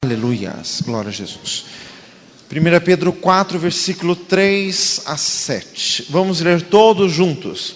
Aleluias, glória a Jesus. 1 Pedro 4, versículo 3 a 7. Vamos ler todos juntos.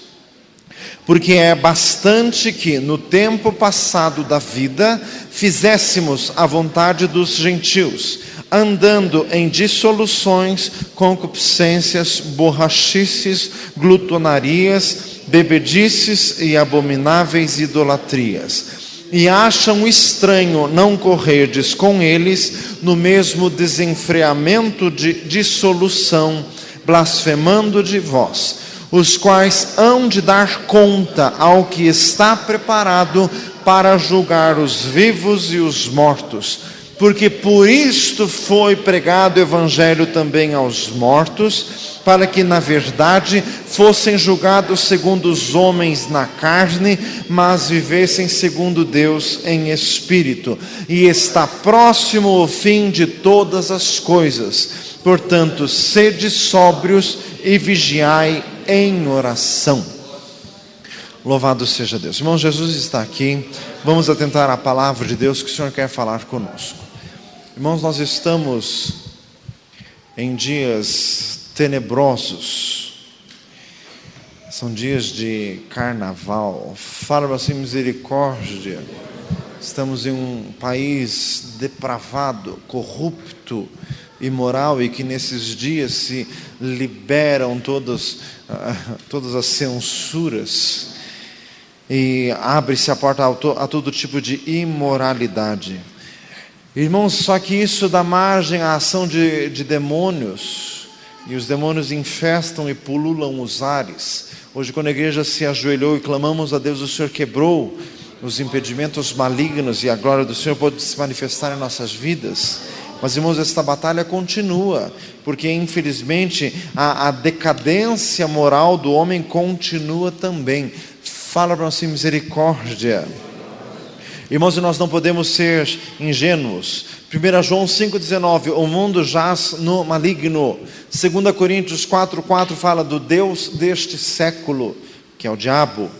Porque é bastante que no tempo passado da vida fizéssemos a vontade dos gentios, andando em dissoluções, concupiscências, borrachices, glutonarias, bebedices e abomináveis idolatrias. E acham estranho não correrdes com eles no mesmo desenfreamento de dissolução, blasfemando de vós, os quais hão de dar conta ao que está preparado para julgar os vivos e os mortos. Porque por isto foi pregado o Evangelho também aos mortos, para que na verdade fossem julgados segundo os homens na carne, mas vivessem segundo Deus em espírito. E está próximo o fim de todas as coisas. Portanto, sede sóbrios e vigiai em oração. Louvado seja Deus. Irmão, Jesus está aqui. Vamos atentar à palavra de Deus que o Senhor quer falar conosco. Irmãos, nós estamos em dias tenebrosos. São dias de carnaval. Fala assim, misericórdia. Estamos em um país depravado, corrupto, imoral, e que nesses dias se liberam todas as censuras e abre-se a porta a todo tipo de imoralidade. Irmãos, só que isso dá margem à ação de demônios, e os demônios infestam e pululam os ares. Hoje, quando a igreja se ajoelhou e clamamos a Deus, o Senhor quebrou os impedimentos malignos e a glória do Senhor pode se manifestar em nossas vidas. Mas, irmãos, esta batalha continua, porque infelizmente a decadência moral do homem continua também. Fala para nós, misericórdia. Irmãos, nós não podemos ser ingênuos. 1 João 5,19, o mundo jaz no maligno. 2 Coríntios 4,4 fala do Deus deste século, que é o diabo.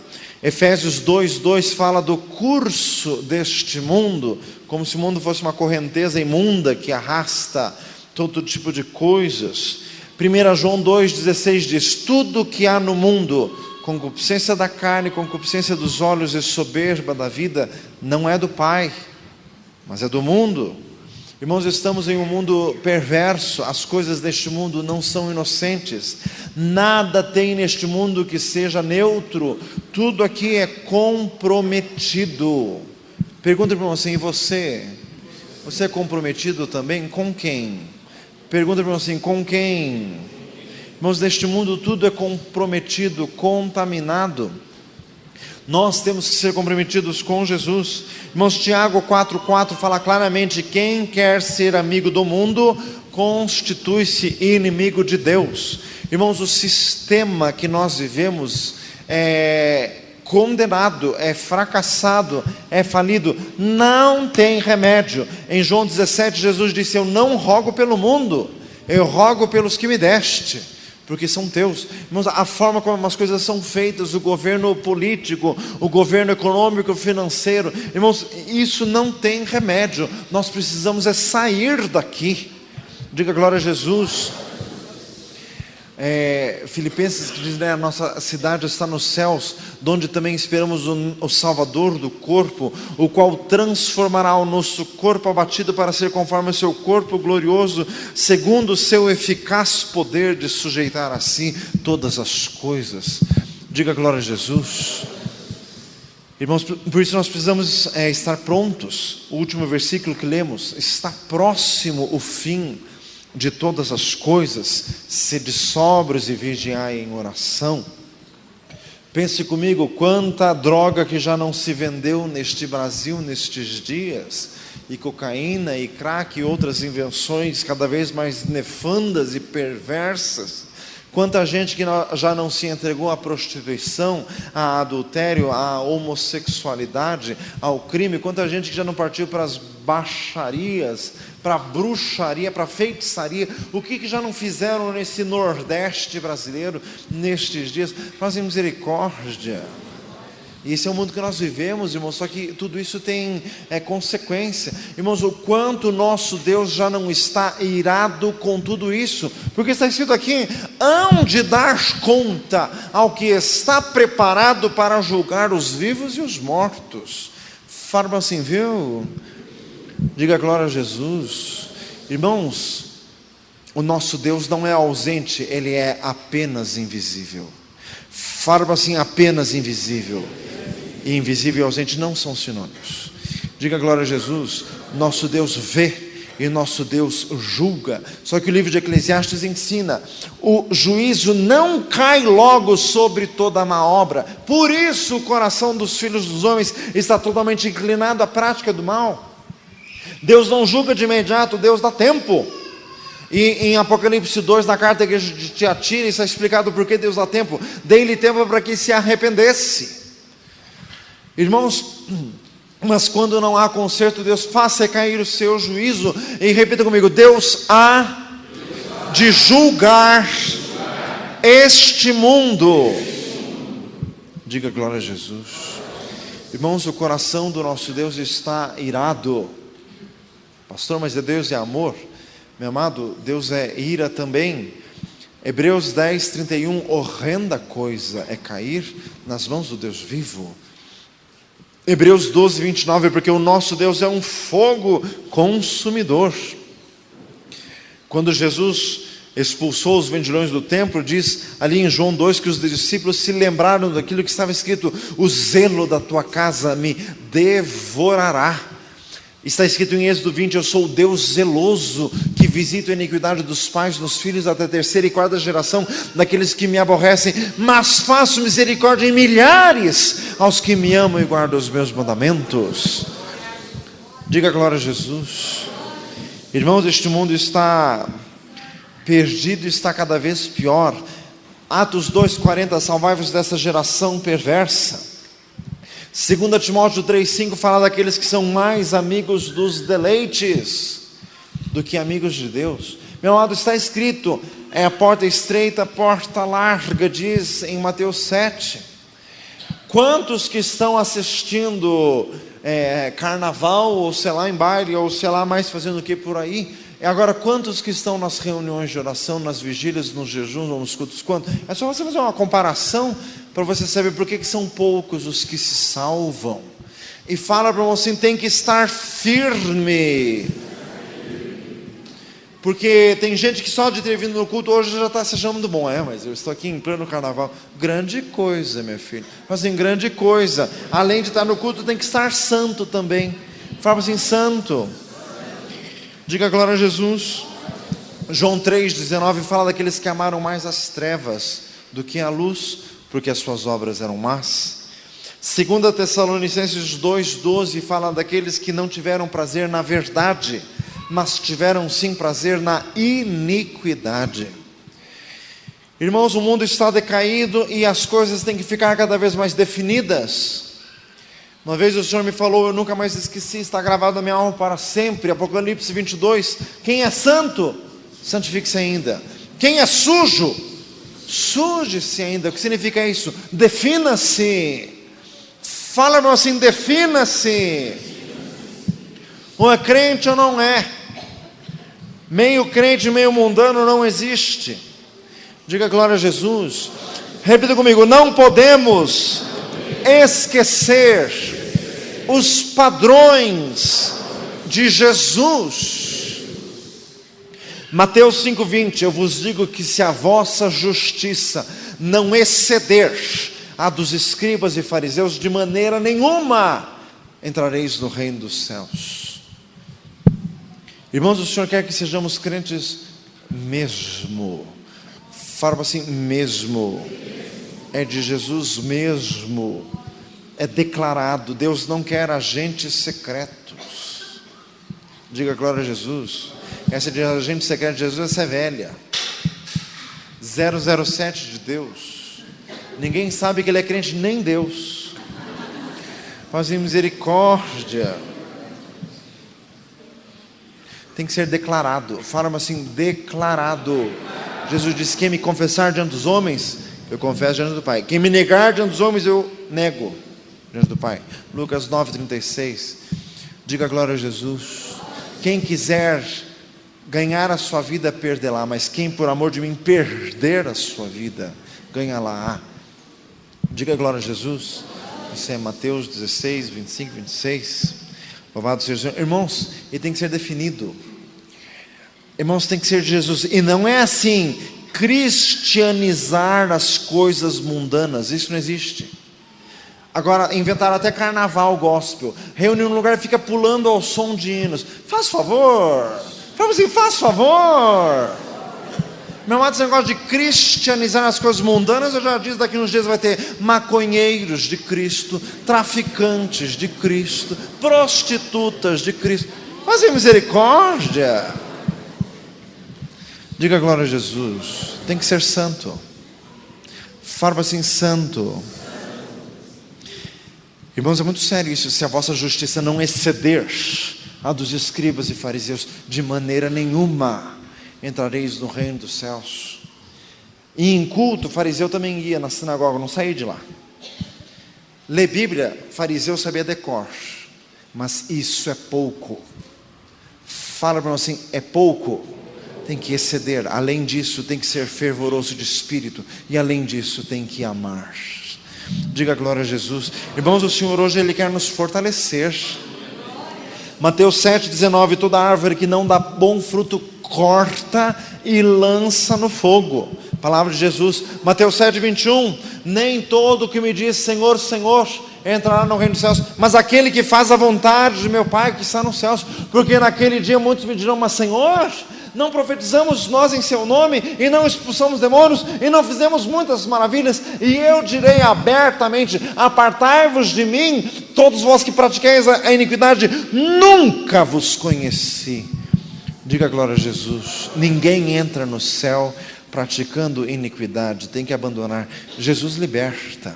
Efésios 2,2 fala do curso deste mundo, como se o mundo fosse uma correnteza imunda que arrasta todo tipo de coisas. 1 João 2,16 diz, tudo que há no mundo, concupiscência da carne, concupiscência dos olhos e soberba da vida, não é do Pai, mas é do mundo. Irmãos, estamos em um mundo perverso, as coisas deste mundo não são inocentes, nada tem neste mundo que seja neutro, tudo aqui é comprometido. Pergunta para você, e você? Você é comprometido também? Com quem? Pergunta para você, com quem? Irmãos, neste mundo tudo é comprometido, contaminado. Nós temos que ser comprometidos com Jesus. Irmãos, Tiago 4,4 fala claramente, quem quer ser amigo do mundo, constitui-se inimigo de Deus. Irmãos, o sistema que nós vivemos é condenado, é fracassado, é falido, não tem remédio. Em João 17, Jesus disse, eu não rogo pelo mundo, eu rogo pelos que me deste, porque são teus. Irmãos, a forma como as coisas são feitas, o governo político, o governo econômico, financeiro, irmãos, isso não tem remédio. Nós precisamos é sair daqui. Diga glória a Jesus. Filipenses que diz, né, a nossa cidade está nos céus, donde também esperamos o Salvador do corpo, o qual transformará o nosso corpo abatido para ser conforme o seu corpo glorioso, segundo o seu eficaz poder de sujeitar a si todas as coisas. Diga glória a Jesus. Irmãos, por isso nós precisamos estar prontos. O último versículo que lemos, está próximo o fim de todas as coisas, sede sóbrios e vigiai em oração. Pense comigo, quanta droga que já não se vendeu neste Brasil nestes dias, e cocaína, e crack, e outras invenções cada vez mais nefandas e perversas. Quanta gente que já não se entregou à prostituição, ao adultério, à homossexualidade, ao crime. Quanta gente que já não partiu para as baixarias, para a bruxaria, para a feitiçaria. O que já não fizeram nesse Nordeste brasileiro nestes dias? Fazem misericórdia. E esse é o mundo que nós vivemos, irmãos, só que tudo isso tem consequência. Irmãos, o quanto o nosso Deus já não está irado com tudo isso, porque está escrito aqui: hão de dar conta ao que está preparado para julgar os vivos e os mortos. Fala assim, viu? Diga glória a Jesus. Irmãos, o nosso Deus não é ausente, Ele é apenas invisível. Fala assim, apenas invisível. E invisível e ausente não são sinônimos. Diga glória a Jesus. Nosso Deus vê e nosso Deus julga. Só que o livro de Eclesiastes ensina: o juízo não cai logo sobre toda a má obra. Por isso o coração dos filhos dos homens está totalmente inclinado à prática do mal. Deus não julga de imediato, Deus dá tempo. E em Apocalipse 2, na carta à igreja de Tiatira, está explicado por que Deus dá tempo. Dei-lhe tempo para que se arrependesse. Irmãos, mas quando não há conserto, Deus faça cair o seu juízo. E repita comigo: Deus há de julgar este mundo. Diga glória a Jesus. Irmãos, o coração do nosso Deus está irado. Pastor, mas Deus é amor. Meu amado, Deus é ira também. Hebreus 10, 31, horrenda coisa é cair nas mãos do Deus vivo. Hebreus 12, 29, porque o nosso Deus é um fogo consumidor. Quando Jesus expulsou os vendilhões do templo, diz ali em João 2, que os discípulos se lembraram daquilo que estava escrito: o zelo da tua casa me devorará. Está escrito em Êxodo 20, eu sou o Deus zeloso, que visito a iniquidade dos pais nos filhos até a terceira e quarta geração daqueles que me aborrecem, mas faço misericórdia em milhares aos que me amam e guardam os meus mandamentos. Diga glória a Jesus. Irmãos, este mundo está perdido, está cada vez pior. Atos 2,40, salvai-vos dessa geração perversa. 2 Timóteo 3,5 fala daqueles que são mais amigos dos deleites do que amigos de Deus. Meu amado, está escrito: é a porta estreita, a porta larga, diz em Mateus 7. Quantos que estão assistindo carnaval, ou sei lá, em baile, ou sei lá mais fazendo o que por aí? Agora, quantos que estão nas reuniões de oração, nas vigílias, nos jejuns ou nos cultos? Quantos? É só você fazer uma comparação para você saber por que são poucos os que se salvam. E fala para você: tem que estar firme. Porque tem gente que só de ter vindo no culto hoje já está se achando bom. Mas eu estou aqui em pleno carnaval. Grande coisa, meu filho. Mas em grande coisa. Além de estar no culto, tem que estar santo também. Fala assim: santo. Diga glória a Jesus. João 3,19 fala daqueles que amaram mais as trevas do que a luz, porque as suas obras eram más. 2 Tessalonicenses 2,12 fala daqueles que não tiveram prazer na verdade, mas tiveram sim prazer na iniquidade. Irmãos, o mundo está decaído e as coisas têm que ficar cada vez mais definidas. Uma vez o Senhor me falou, eu nunca mais esqueci, está gravado na minha alma para sempre. Apocalipse 22, quem é santo, santifique-se ainda. Quem é sujo, suje-se ainda. O que significa isso? Defina-se. Fala, irmão, assim: defina-se. Ou é crente ou não é. Meio crente, meio mundano não existe. Diga glória a Jesus. Repita comigo: não podemos esquecer os padrões de Jesus. Mateus 5,20, eu vos digo que se a vossa justiça não exceder a dos escribas e fariseus, de maneira nenhuma entrareis no reino dos céus. Irmãos, o Senhor quer que sejamos crentes mesmo. Fala assim: mesmo. É de Jesus mesmo. É declarado. Deus não quer agentes secretos. Diga glória a Jesus. Essa de agente secreto de Jesus, essa é velha. 007 de Deus. Ninguém sabe que ele é crente, nem Deus. Fazem misericórdia. Tem que ser declarado. Fala assim: declarado. Jesus disse: quem me confessar diante dos homens, eu confesso diante do Pai. Quem me negar diante dos homens, eu nego. diante do Pai. Lucas 9:36. Diga glória a Jesus. Quem quiser ganhar a sua vida, perdê-la, mas quem por amor de mim perder a sua vida, ganhá-la. Diga glória a Jesus. Isso é Mateus 16, 25, 26. Louvado seja o Senhor. Irmãos, ele tem que ser definido. Irmãos, tem que ser de Jesus. E não é assim, cristianizar as coisas mundanas. Isso não existe. Agora, inventaram até carnaval gospel. Reúne num lugar e fica pulando ao som de hinos. Faz favor. Fala assim, faz favor. Meu amado, esse negócio de cristianizar as coisas mundanas, eu já disse, daqui uns dias vai ter maconheiros de Cristo, traficantes de Cristo, prostitutas de Cristo. Fazem misericórdia. Diga glória a Jesus. Tem que ser santo. Fala assim, santo. Irmãos, é muito sério isso. Se a vossa justiça não exceder a dos escribas e fariseus, de maneira nenhuma entrareis no reino dos céus. E em culto, fariseu também ia na sinagoga, não saía de lá. Ler Bíblia, fariseu sabia decor, mas isso é pouco. Fala para nós assim, é pouco. Tem que exceder. Além disso, tem que ser fervoroso de espírito. E além disso, tem que amar. Diga glória a Jesus. Irmãos, o Senhor hoje Ele quer nos fortalecer. Mateus 7,19. Toda árvore que não dá bom fruto, corta e lança no fogo. Palavra de Jesus. Mateus 7,21. Nem todo que me diz Senhor, Senhor entrará no reino dos céus, mas aquele que faz a vontade de meu Pai que está nos céus. Porque naquele dia muitos me dirão, mas Senhor, não profetizamos nós em seu nome, e não expulsamos demônios, e não fizemos muitas maravilhas? E eu direi abertamente, apartai-vos de mim, todos vós que pratiqueis a iniquidade, nunca vos conheci. Diga glória a Jesus. Ninguém entra no céu praticando iniquidade, tem que abandonar. Jesus liberta.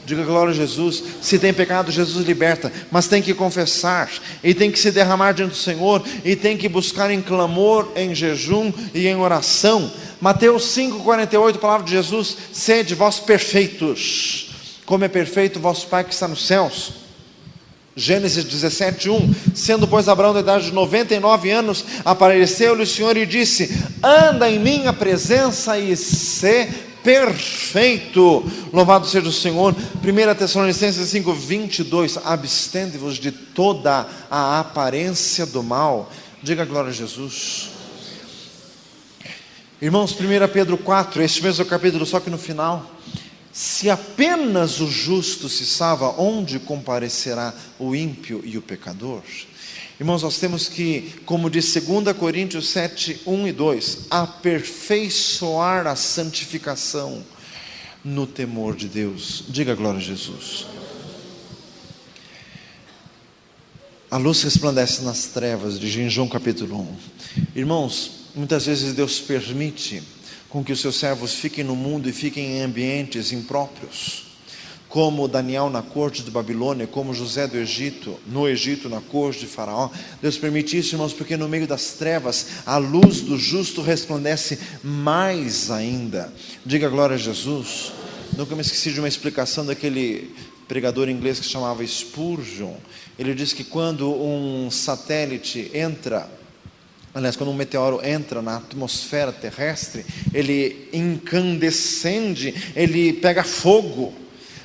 Diga glória a Jesus. Se tem pecado, Jesus liberta, mas tem que confessar, e tem que se derramar diante do Senhor, e tem que buscar em clamor, em jejum e em oração. Mateus 5,48, palavra de Jesus. Sede vós perfeitos, como é perfeito o vosso Pai que está nos céus. Gênesis 17:1. Sendo pois Abraão da idade de 99 anos, apareceu-lhe o Senhor e disse, anda em minha presença e sê perfeito. Louvado seja o Senhor. 1 Tessalonicenses 5:22. Abstende-vos de toda a aparência do mal. Diga glória a Jesus. Irmãos, 1 Pedro 4, este mesmo capítulo, só que no final. Se apenas o justo se salva, onde comparecerá o ímpio e o pecador? Irmãos, nós temos que, como diz 2 Coríntios 7, 1 e 2, aperfeiçoar a santificação no temor de Deus. Diga glória a Jesus. A luz resplandece nas trevas, diz em João capítulo 1. Irmãos, muitas vezes Deus permite com que os seus servos fiquem no mundo e fiquem em ambientes impróprios, como Daniel na corte de Babilônia, como José do Egito, no Egito, na corte de Faraó. Deus permite isso, irmãos, porque no meio das trevas, a luz do justo resplandece mais ainda. Diga glória a Jesus. Nunca me esqueci de uma explicação daquele pregador inglês que se chamava Spurgeon. Ele disse que quando um satélite entra, aliás, quando um meteoro entra na atmosfera terrestre, ele incandescende, ele pega fogo,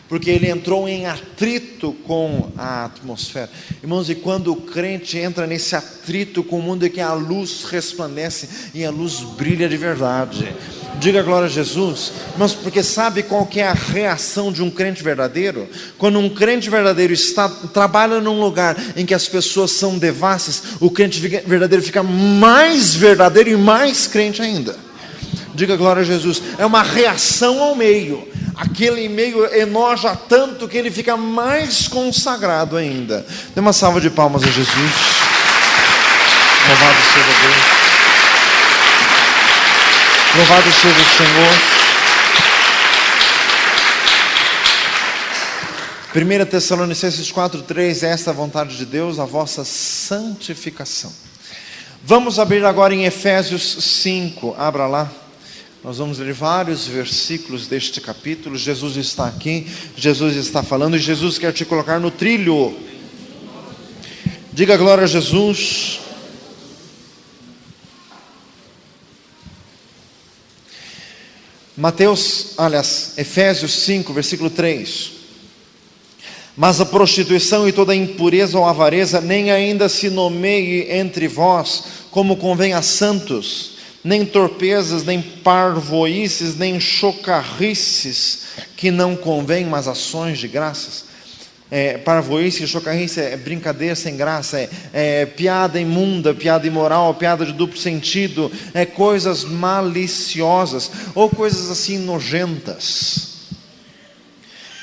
porque ele entrou em atrito com a atmosfera. Irmãos, e quando o crente entra nesse atrito com o mundo, é que a luz resplandece e a luz brilha de verdade. Diga glória a Jesus. Irmãos, porque sabe qual que é a reação de um crente verdadeiro? Quando um crente verdadeiro trabalha num lugar em que as pessoas são devassas, o crente verdadeiro fica mais verdadeiro e mais crente ainda. Diga glória a Jesus. É uma reação ao meio. Aquele meio enoja tanto que ele fica mais consagrado ainda. Dê uma salva de palmas a Jesus. Louvado seja Deus. Louvado seja o Senhor. 1 Tessalonicenses 4:3. É esta a vontade de Deus, a vossa santificação. Vamos abrir agora em Efésios 5. Abra lá. Nós vamos ler vários versículos deste capítulo. Jesus está aqui, Jesus está falando e Jesus quer te colocar no trilho. Diga glória a Jesus. Efésios 5, versículo 3. Mas a prostituição e toda a impureza ou avareza nem ainda se nomeie entre vós, como convém a santos, nem torpezas, nem parvoices, nem chocarrices, que não convém, mas ações de graças. Parvoíce e chocarrice é brincadeira sem graça, é piada imunda, piada imoral, piada de duplo sentido, coisas maliciosas, ou coisas assim nojentas.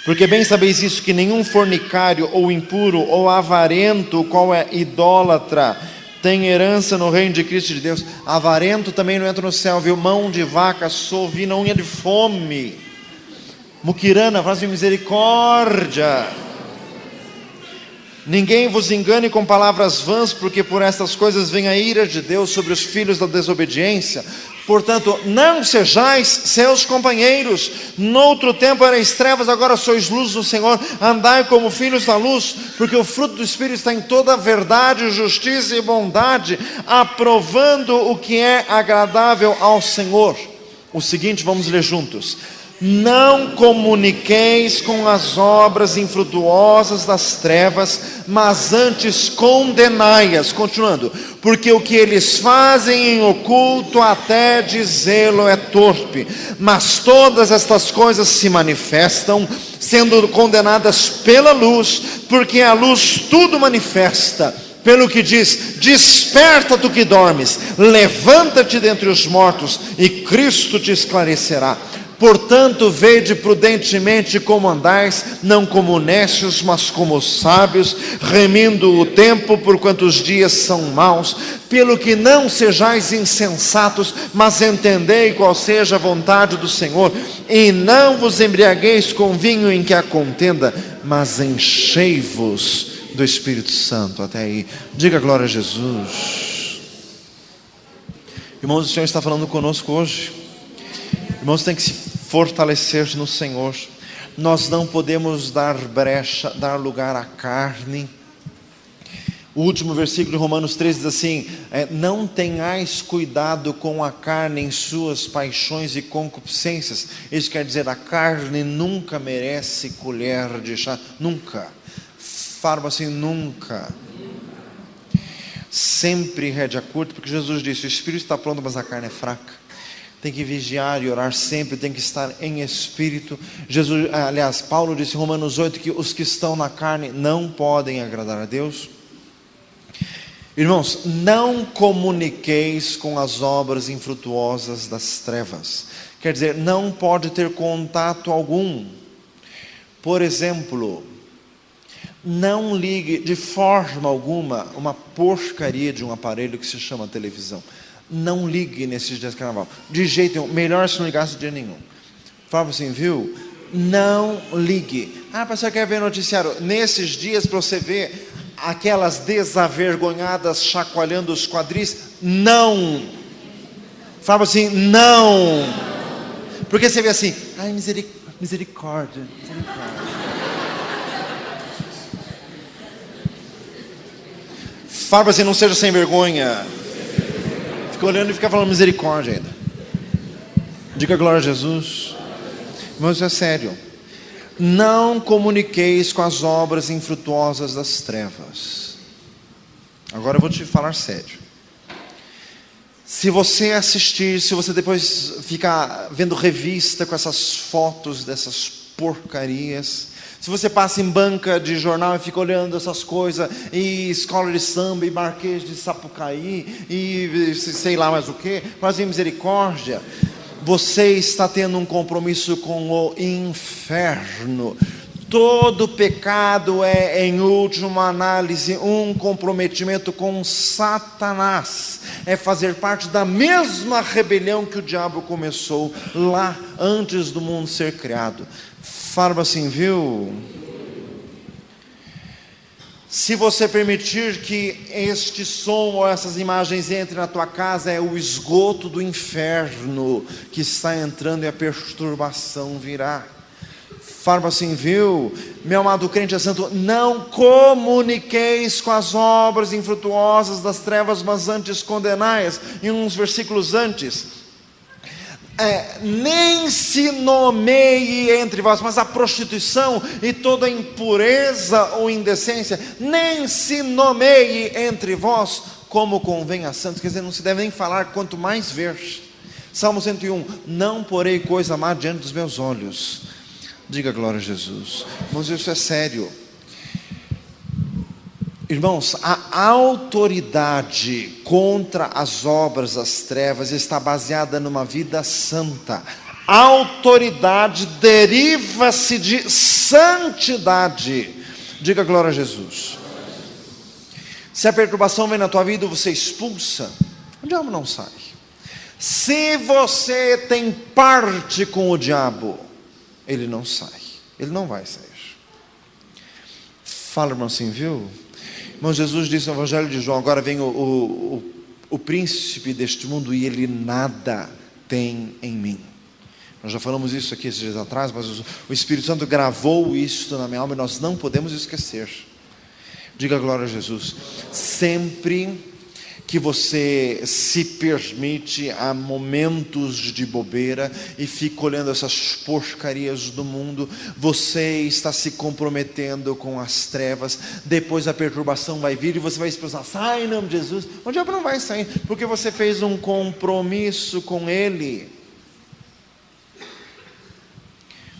Porque bem sabeis isso, que nenhum fornicário, ou impuro, ou avarento, o qual é idólatra, tem herança no reino de Cristo e de Deus. Avarento também não entra no céu, viu? Mão de vaca, sovina, unha de fome. Muquirana, faz misericórdia. Ninguém vos engane com palavras vãs, porque por estas coisas vem a ira de Deus sobre os filhos da desobediência. Portanto, não sejais seus companheiros. Noutro tempo erais trevas, agora sois luz do Senhor. Andai como filhos da luz, porque o fruto do Espírito está em toda a verdade, justiça e bondade, aprovando o que é agradável ao Senhor. O seguinte, vamos ler juntos. Não comuniqueis com as obras infrutuosas das trevas, mas antes condenai-as. Continuando, porque o que eles fazem em oculto, até dizê-lo é torpe, mas todas estas coisas se manifestam, sendo condenadas pela luz, porque a luz tudo manifesta. Pelo que diz, desperta tu que dormes, levanta-te dentre os mortos, e Cristo te esclarecerá. Portanto, vede prudentemente como andais, não como necios, mas como sábios, remindo o tempo, porquanto os dias são maus. Pelo que não sejais insensatos, mas entendei qual seja a vontade do Senhor. E não vos embriagueis com vinho em que há contenda, mas enchei-vos do Espírito Santo. Até aí, diga glória a Jesus. Irmãos, o Senhor está falando conosco hoje. Irmãos, tem que se fortalecer no Senhor. Nós não podemos dar brecha, dar lugar à carne. O último versículo de Romanos 13 diz assim: não tenhais cuidado com a carne em suas paixões e concupiscências. Isso quer dizer, a carne nunca merece colher de chá, nunca. Fala assim, nunca. Sempre rédea curta, porque Jesus disse, o espírito está pronto, mas a carne é fraca. Tem que vigiar e orar sempre, tem que estar em espírito. Paulo disse em Romanos 8 que os que estão na carne não podem agradar a Deus. Irmãos, não comuniqueis com as obras infrutuosas das trevas. Quer dizer, não pode ter contato algum. Por exemplo, não ligue de forma alguma uma porcaria de um aparelho que se chama televisão. Não ligue nesses dias de carnaval, de jeito nenhum. Melhor se não ligasse dia nenhum. Fala assim, viu? Não ligue. Pastor, quer ver noticiário? Nesses dias, para você ver aquelas desavergonhadas chacoalhando os quadris, não. Fala assim, não. Porque você vê assim, misericórdia. Fala assim, não seja sem vergonha. Fica olhando e fica falando misericórdia ainda. Diga glória a Jesus. Mas é sério. Não comuniqueis com as obras infrutuosas das trevas. Agora eu vou te falar sério. Se você assistir, se você depois ficar vendo revista com essas fotos dessas porcarias, se você passa em banca de jornal e fica olhando essas coisas, e escola de samba, e Marquês de Sapucaí, e sei lá mais o que, fazem misericórdia, você está tendo um compromisso com o inferno. Todo pecado é, em última análise, um comprometimento com Satanás. É fazer parte da mesma rebelião que o diabo começou lá antes do mundo ser criado. Fala assim, viu? Se você permitir que este som ou essas imagens entrem na tua casa, é o esgoto do inferno que está entrando e a perturbação virá. Fala assim, viu, meu amado crente é santo, não comuniqueis com as obras infrutuosas das trevas, mas antes condenai-as. Em uns versículos antes, nem se nomeie entre vós, mas a prostituição e toda impureza ou indecência, nem se nomeie entre vós, como convém a santos. Quer dizer, não se deve nem falar, quanto mais ver. Salmo 101, não porei coisa má diante dos meus olhos. Diga glória a Jesus. Irmãos, isso é sério. Irmãos, a autoridade contra as obras das trevas está baseada numa vida santa. A autoridade deriva-se de santidade. Diga glória a Jesus. Se a perturbação vem na tua vida, você expulsa, o diabo não sai. Se você tem parte com o diabo, ele não sai, ele não vai sair. Fala, irmão, assim, viu? Irmão, Jesus disse no Evangelho de João, agora vem o príncipe deste mundo e ele nada tem em mim. Nós já falamos isso aqui esses dias atrás, mas o Espírito Santo gravou isso na minha alma e nós não podemos esquecer. Diga glória a Jesus. Sempre que você se permite a momentos de bobeira e fica olhando essas porcarias do mundo, você está se comprometendo com as trevas. Depois a perturbação vai vir e você vai expulsar, sai em nome de Jesus. O diabo não vai sair, porque você fez um compromisso com ele.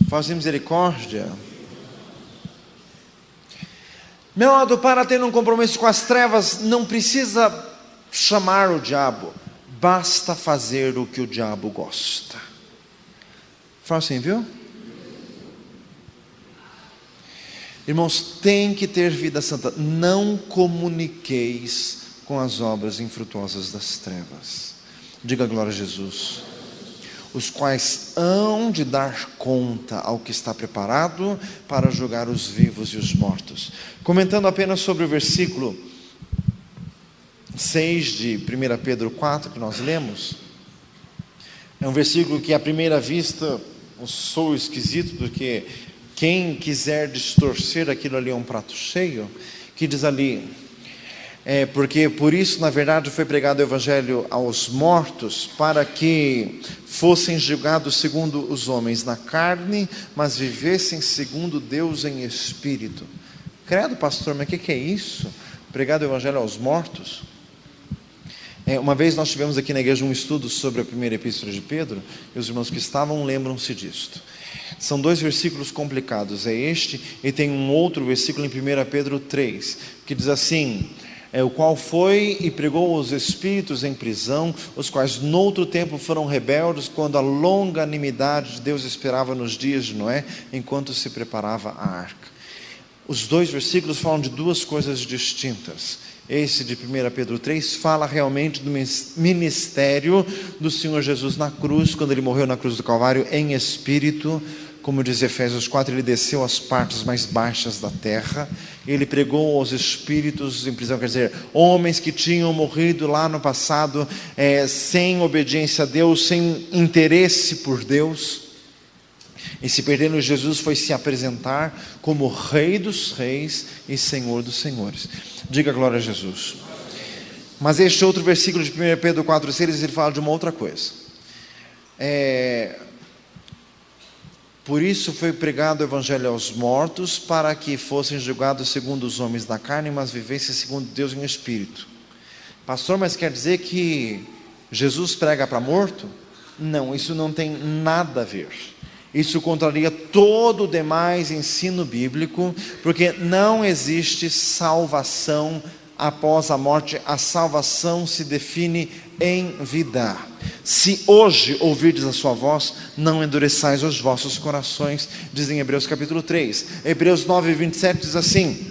Faça misericórdia. Meu amado, para ter um compromisso com as trevas, não precisa chamar o diabo, basta fazer o que o diabo gosta. Fala assim, viu? Irmãos, tem que ter vida santa. Não comuniqueis com as obras infrutuosas das trevas. Diga glória a Jesus. Os quais hão de dar conta ao que está preparado para julgar os vivos e os mortos. Comentando apenas sobre o versículo 6 de 1 Pedro 4 que nós lemos, é um versículo que à primeira vista sou esquisito, porque quem quiser distorcer aquilo ali é um prato cheio, que diz ali, porque por isso na verdade foi pregado o evangelho aos mortos, para que fossem julgados segundo os homens na carne, mas vivessem segundo Deus em espírito. Credo, pastor, mas o que é isso? Pregado o evangelho aos mortos? Uma vez nós tivemos aqui na igreja um estudo sobre a primeira epístola de Pedro, e os irmãos que estavam lembram-se disto. São dois versículos complicados, é este e tem um outro versículo em 1 Pedro 3, que diz assim, o qual foi e pregou os espíritos em prisão, os quais noutro tempo foram rebeldes, quando a longanimidade de Deus esperava nos dias de Noé, enquanto se preparava a arca. Os dois versículos falam de duas coisas distintas. Esse de 1 Pedro 3 fala realmente do ministério do Senhor Jesus na cruz, quando ele morreu na cruz do Calvário em espírito, como diz Efésios 4, ele desceu às partes mais baixas da terra, ele pregou aos espíritos em prisão, quer dizer, homens que tinham morrido lá no passado, sem obediência a Deus, sem interesse por Deus, e se perdendo, Jesus foi se apresentar como Rei dos Reis e Senhor dos Senhores. Diga glória a Jesus. Mas este outro versículo de 1 Pedro 4,6, ele fala de uma outra coisa. Por isso foi pregado o evangelho aos mortos, para que fossem julgados segundo os homens da carne, mas vivessem segundo Deus em espírito. Pastor, mas quer dizer que Jesus prega para morto? Não, isso não tem nada a ver. Isso contraria todo o demais ensino bíblico, porque não existe salvação após a morte. A salvação se define em vida. Se hoje ouvirdes a sua voz, não endureçais os vossos corações, diz em Hebreus capítulo 3. Hebreus 9:27 diz assim,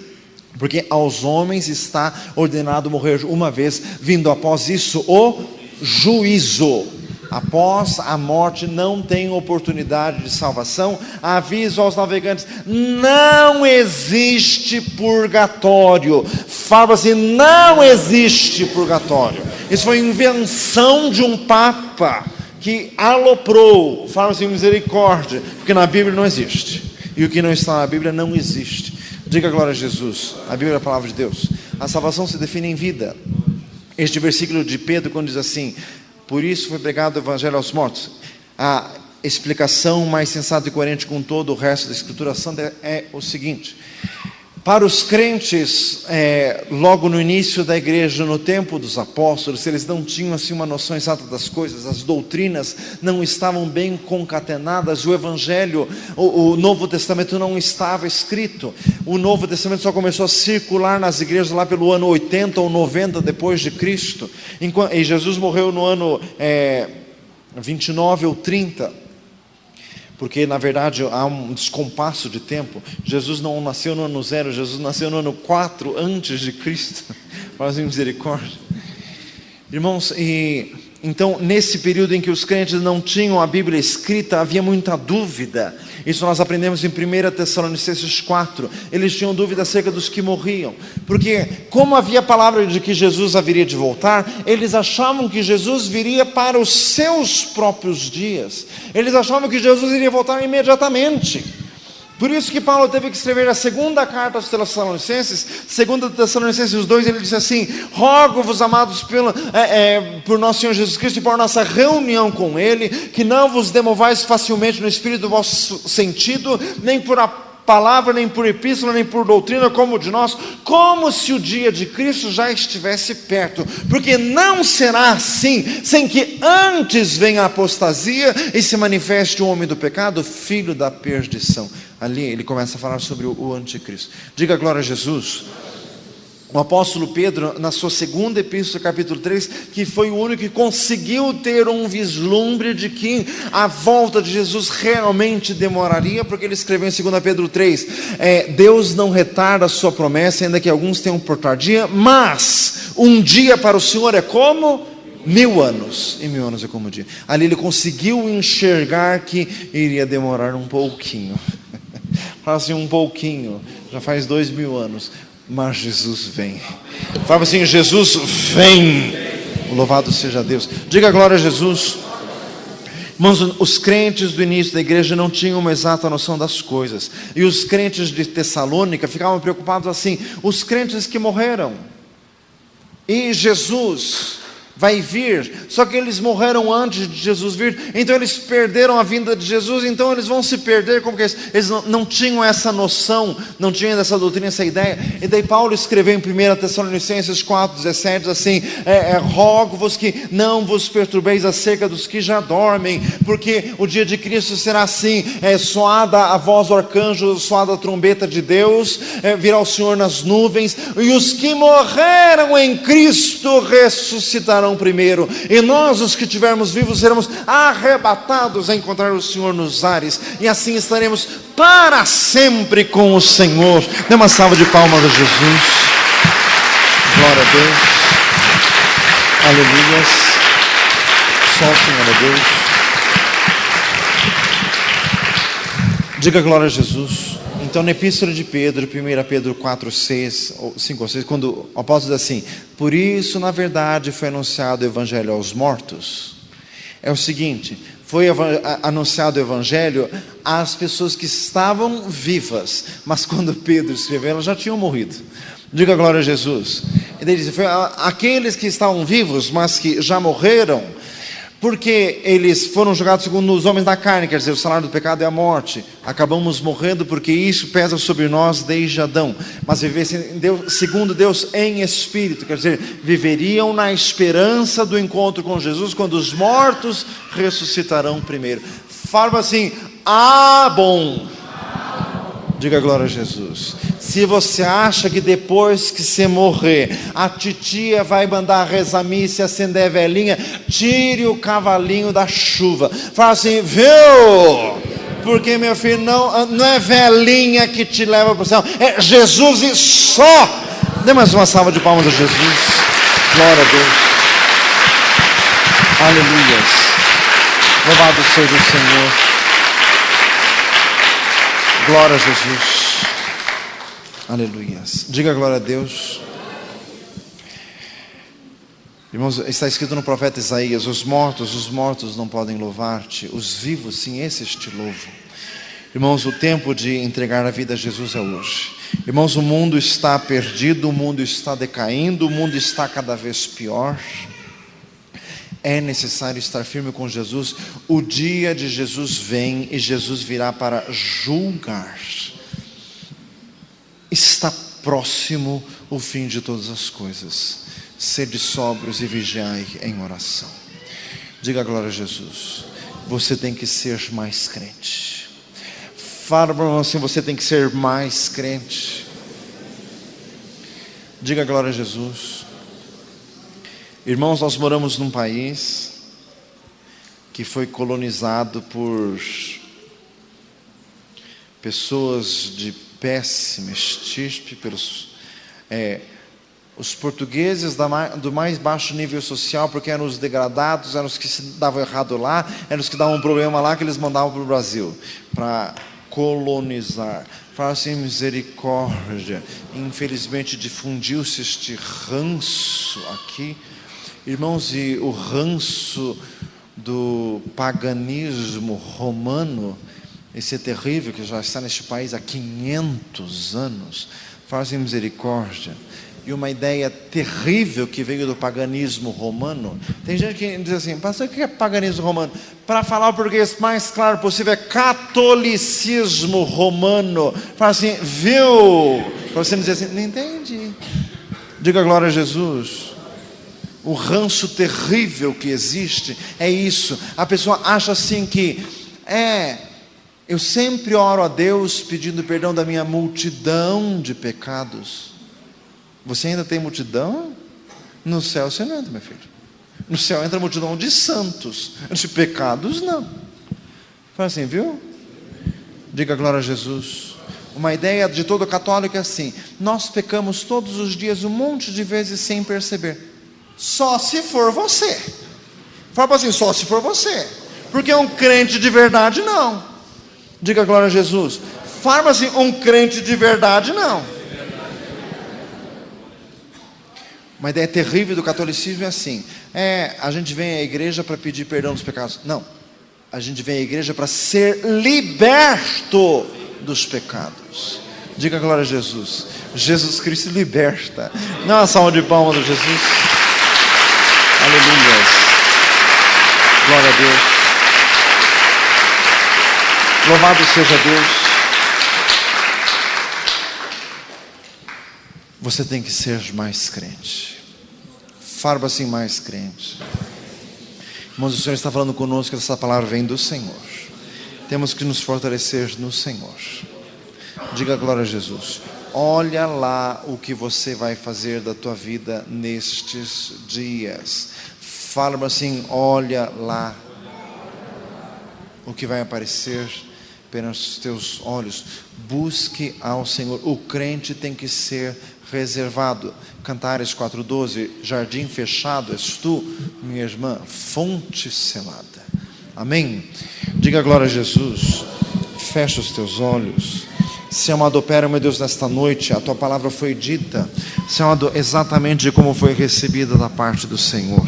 porque aos homens está ordenado morrer uma vez, vindo após isso o juízo. após a morte não tem oportunidade de salvação. Aviso aos navegantes: não existe purgatório. Fala assim: não existe purgatório. Isso foi invenção de um papa que aloprou. Fala assim: misericórdia, porque na Bíblia não existe, e o que não está na Bíblia não existe. Diga glória a Jesus. A Bíblia é a palavra de Deus. A salvação se define em vida. Este versículo de Pedro, quando diz assim: por isso foi pregado o evangelho aos mortos, a explicação mais sensata e coerente com todo o resto da Escritura Santa é o seguinte: para os crentes, logo no início da igreja, no tempo dos apóstolos, eles não tinham assim uma noção exata das coisas, as doutrinas não estavam bem concatenadas, o Evangelho, o Novo Testamento não estava escrito. O Novo Testamento só começou a circular nas igrejas lá pelo ano 80 ou 90 depois de Cristo, e Jesus morreu no ano 29 ou 30. Porque na verdade há um descompasso de tempo. Jesus não nasceu no ano 0, Jesus nasceu no ano 4 antes de Cristo. Faz misericórdia. Irmãos, então nesse período em que os crentes não tinham a Bíblia escrita, havia muita dúvida. Isso nós aprendemos em 1 Tessalonicenses 4. Eles tinham dúvida acerca dos que morriam, porque como havia a palavra de que Jesus haveria de voltar, eles achavam que Jesus viria para os seus próprios dias. Eles achavam que Jesus iria voltar imediatamente. Por isso que Paulo teve que escrever a segunda carta aos Tessalonicenses, 2 Tessalonicenses 2, ele disse assim: rogo-vos, amados, por nosso Senhor Jesus Cristo e por nossa reunião com Ele, que não vos demovais facilmente no espírito do vosso sentido, nem por a palavra, nem por epístola, nem por doutrina como de nós, como se o dia de Cristo já estivesse perto, porque não será assim, sem que antes venha a apostasia e se manifeste o homem do pecado, filho da perdição. Ali ele começa a falar sobre o anticristo. Diga glória a Jesus. O apóstolo Pedro, na sua segunda epístola, capítulo 3, que foi o único que conseguiu ter um vislumbre de que a volta de Jesus realmente demoraria, porque ele escreveu em 2 Pedro 3, Deus não retarda a sua promessa, ainda que alguns tenham por tardia, mas um dia para o Senhor é como 1000 anos, e 1000 anos é como um dia. Ali ele conseguiu enxergar que iria demorar um pouquinho. Fala assim: um pouquinho, já faz 2000 anos. Mas Jesus vem. Fala assim: Jesus vem. Louvado seja Deus. Diga glória a Jesus. Irmãos, os crentes do início da igreja não tinham uma exata noção das coisas. E os crentes de Tessalônica ficavam preocupados assim: os crentes que morreram, e Jesus vai vir, só que eles morreram antes de Jesus vir, então eles perderam a vinda de Jesus, então eles vão se perder. Como que eles não tinham essa noção, não tinham essa doutrina, essa ideia. E daí Paulo escreveu em 1 Tessalonicenses 4,17 diz assim: rogo-vos que não vos perturbeis acerca dos que já dormem, porque o dia de Cristo será assim: soada a voz do arcanjo, soada a trombeta de Deus, virá o Senhor nas nuvens, e os que morreram em Cristo ressuscitarão primeiro, e nós, os que estivermos vivos, seremos arrebatados a encontrar o Senhor nos ares, e assim estaremos para sempre com o Senhor. Dê uma salva de palmas a Jesus. Glória a Deus. Aleluia. Só o Senhor é Deus. Diga glória a Jesus. Então, na epístola de Pedro, 1 Pedro 4, 6, ou 5 ou 6, quando o apóstolo diz assim: por isso, na verdade, foi anunciado o evangelho aos mortos. É o seguinte: foi anunciado o evangelho às pessoas que estavam vivas, mas quando Pedro escreveu, elas já tinham morrido. Diga glória a Jesus. E daí diz: foi aqueles que estavam vivos, mas que já morreram, porque eles foram julgados segundo os homens da carne, quer dizer, o salário do pecado é a morte. Acabamos morrendo porque isso pesa sobre nós desde Adão. Mas vivessem segundo Deus em espírito, quer dizer, viveriam na esperança do encontro com Jesus, quando os mortos ressuscitarão primeiro. Fala assim: bom. Diga glória a Jesus. Se você acha que depois que você morrer, a titia vai mandar rezar missa e acender a velinha, tire o cavalinho da chuva. Fala assim: viu? Porque, meu filho, não é velinha que te leva para o céu, é Jesus e só. Dê mais uma salva de palmas a Jesus. Glória a Deus. Aleluia. Louvado seja o Senhor. Glória a Jesus. Aleluias. Diga glória a Deus. Irmãos, está escrito no profeta Isaías: os mortos não podem louvar-te, os vivos, sim, esses te louvam. Irmãos, o tempo de entregar a vida a Jesus é hoje. Irmãos, o mundo está perdido, o mundo está decaindo, o mundo está cada vez pior. É necessário estar firme com Jesus. O dia de Jesus vem e Jesus virá para julgar. Está próximo o fim de todas as coisas. Sede sóbrios e vigiai em oração. Diga glória a Jesus. Você tem que ser mais crente. Fala para você, você tem que ser mais crente. Diga glória a Jesus. Irmãos, nós moramos num país que foi colonizado por pessoas de péssima estirpe, pelos os portugueses do mais baixo nível social, porque eram os degradados, eram os que se davam errado lá, eram os que davam um problema lá, que eles mandavam para o Brasil para colonizar. Faça misericórdia. Infelizmente difundiu-se este ranço aqui, irmãos, e o ranço do paganismo romano, esse é terrível, que já está neste país há 500 anos. Faça misericórdia. E uma ideia terrível que veio do paganismo romano. Tem gente que diz assim: pastor, o que é paganismo romano? Para falar o português mais claro possível, é catolicismo romano. Fala assim, viu? Para você não dizer assim, não entendi. Diga glória a Jesus. O ranço terrível que existe é isso. A pessoa acha assim que eu sempre oro a Deus pedindo perdão da minha multidão de pecados. Você ainda tem multidão? No céu você não entra, meu filho. No céu entra a multidão de santos, de pecados não. Fala assim, viu? Diga glória a Jesus. Uma ideia de todo católico é assim: nós pecamos todos os dias um monte de vezes sem perceber. Só se for você. Fala assim, só se for você. Porque um crente de verdade não. Diga glória a Jesus. Fala assim, um crente de verdade não. Uma ideia terrível do catolicismo é assim: a gente vem à igreja para pedir perdão dos pecados. Não, a gente vem à igreja para ser liberto dos pecados. Diga glória a Jesus. Jesus Cristo liberta. Não uma salva de palmas do Jesus. Aleluia. Glória a Deus. Louvado seja Deus. Você tem que ser mais crente. Fala assim, mais crente. Irmãos, o Senhor está falando conosco, essa palavra vem do Senhor. Temos que nos fortalecer no Senhor. Diga glória a Jesus. Olha lá o que você vai fazer da tua vida nestes dias. Fala assim, olha lá o que vai aparecer pelos teus olhos. Busque ao Senhor. O crente tem que ser reservado. Cantares 4:12, jardim fechado és tu, minha irmã, fonte selada. Amém? Diga glória a Jesus. Fecha os teus olhos. Se amado, opera, meu Deus, nesta noite, a tua palavra foi dita, se amado, exatamente como foi recebida da parte do Senhor.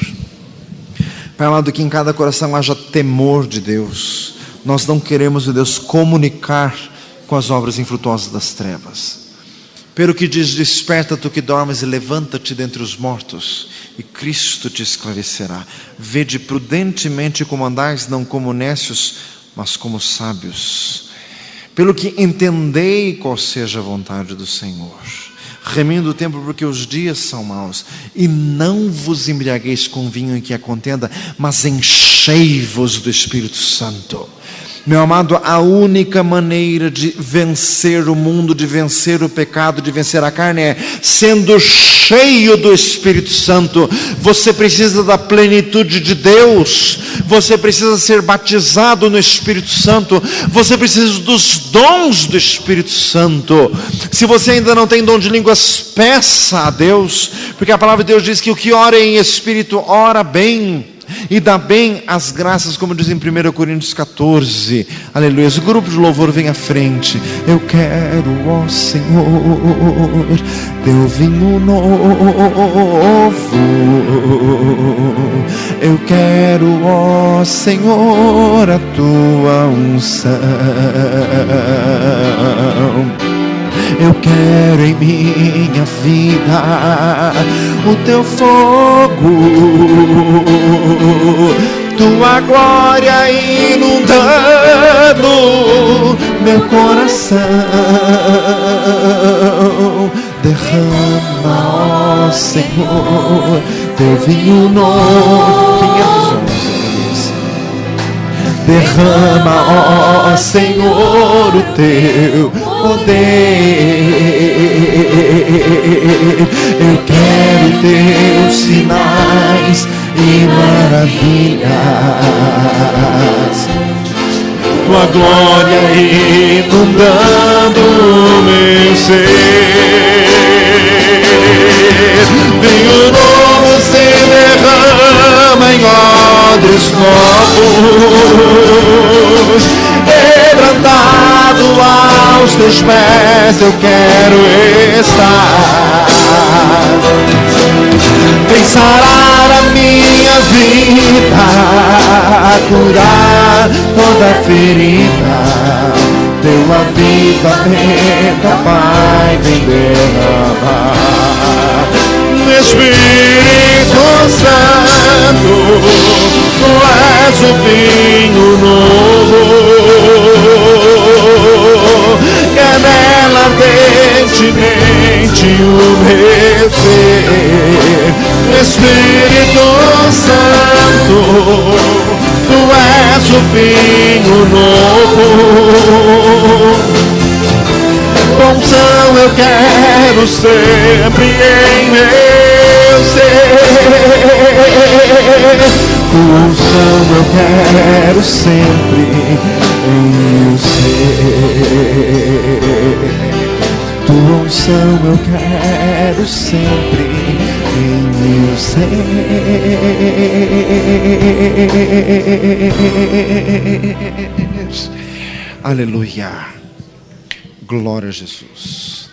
Pai amado, que em cada coração haja temor de Deus. Nós não queremos, meu Deus, comunicar com as obras infrutuosas das trevas. Pelo que diz, desperta tu que dormes e levanta-te dentre os mortos, e Cristo te esclarecerá. Vede prudentemente como andais, não como nécios, mas como sábios. Pelo que entendei qual seja a vontade do Senhor. Remindo o tempo, porque os dias são maus. E não vos embriagueis com vinho em que há contenda, mas enchei-vos do Espírito Santo. Meu amado, a única maneira de vencer o mundo, de vencer o pecado, de vencer a carne é sendo cheio do Espírito Santo. Você precisa da plenitude de Deus. Você precisa ser batizado no Espírito Santo. Você precisa dos dons do Espírito Santo. Se você ainda não tem dom de línguas, peça a Deus, porque a palavra de Deus diz que o que ora em Espírito ora bem. e dá bem as graças, como diz em 1 Coríntios 14, aleluia. O grupo de louvor vem à frente. Eu quero, ó Senhor, teu vinho novo. Eu quero, ó Senhor, a tua unção. Eu quero em minha vida o teu fogo, tua glória inundando meu coração. Derrama, ó Senhor, teu vinho novo. Derrama, ó Senhor, o teu poder. Eu quero teus sinais e maravilhas, tua glória inundando o meu ser. Vinho novo se derrama em odres novos, quebrantado aos teus pés eu quero estar. Vem sarar a minha vida, curar toda ferida, teu avivamento, Pai, vem derramar. Espírito Santo, tu és o vinho novo, que anela ardentemente o meu ser. Espírito Santo, tu és o vinho novo. Unção eu quero sempre em meu ser. Tua unção eu quero sempre em meu ser. Tua unção eu quero sempre em meu ser. Aleluia. Glória a Jesus.